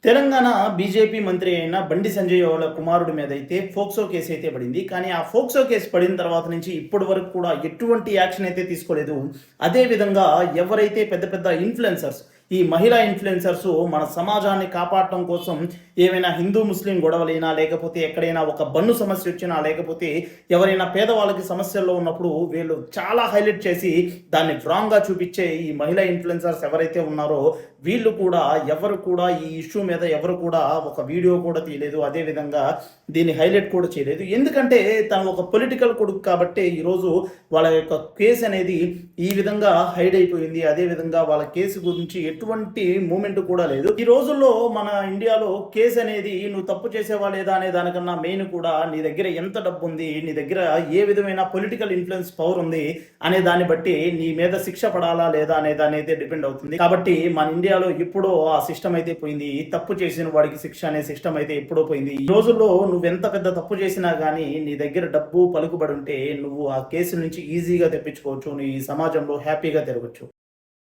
Telangana BJP మంత్రి అయిన బండి సంజయ్ వాళ్ళ కుమారుడి మీద అయితే ఫోక్సో కేసు అయితే పడింది. కానీ ఆ ఫోక్సో కేసు పడిన తర్వాత నుంచి ఇప్పటి వరకు కూడా ఎటువంటి యాక్షన్ అయితే తీసుకోలేదు. అదే విధంగా ఎవరైతే పెద్ద పెద్ద ఇన్‌ఫ్లుయెన్సర్స్, ఈ మహిళా ఇన్‌ఫ్లుయెన్సర్స్ మన సమాజాన్ని కాపాడటం కోసం ఏవైనా హిందూ ముస్లిం గొడవలైనా, లేకపోతే ఎక్కడైనా ఒక బన్ను సమస్య వచ్చినా, లేకపోతే ఎవరైనా పేదవాళ్ళకి సమస్యల్లో ఉన్నప్పుడు వీళ్ళు చాలా హైలైట్ చేసి దాన్ని రాంగ్‌గా చూపించే ఈ మహిళా ఇన్‌ఫ్లుయెన్సర్స్ ఎవరైతే ఉన్నారో వీళ్ళు కూడా ఎవరు కూడా ఈ ఇష్యూ మీద ఎవరు కూడా ఒక వీడియో కూడా తీయలేదు. అదే విధంగా దీన్ని హైలైట్ కూడా చేయలేదు. ఎందుకంటే తను ఒక పొలిటికల్ కొడుకు కాబట్టి ఈరోజు వాళ్ళ యొక్క కేసు అనేది ఈ విధంగా హైడ్ అయిపోయింది. అదే విధంగా వాళ్ళ కేసు గురించి ఎటువంటి మూమెంట్ కూడా లేదు. ఈ రోజుల్లో మన ఇండియాలో కేసు అనేది నువ్వు తప్పు చేసేవా లేదా అనే దానికన్నా మెయిన్ కూడా నీ దగ్గర ఎంత డబ్బు ఉంది, నీ దగ్గర ఏ విధమైన పొలిటికల్ ఇన్ఫ్లుయెన్స్ పవర్ ఉంది అనే దాన్ని బట్టి నీ మీద శిక్ష పడాలా లేదా అనే దాని అయితే డిపెండ్ అవుతుంది. కాబట్టి మన ఇండియాలో ఎప్పుడో ఆ సిస్టమ్ అయితే పోయింది. తప్పు చేసిన వాడికి శిక్ష అనే సిస్టమ్ అయితే ఎప్పుడో పోయింది. ఈ రోజుల్లో నువ్వు ఎంత పెద్ద తప్పు చేసినా గానీ నీ దగ్గర డబ్బు పలుకుబడి ఉంటే నువ్వు ఆ కేసు నుంచి ఈజీగా తెప్పించుకోవచ్చు. నీ సమాజంలో హ్యాపీగా తిరగచ్చు.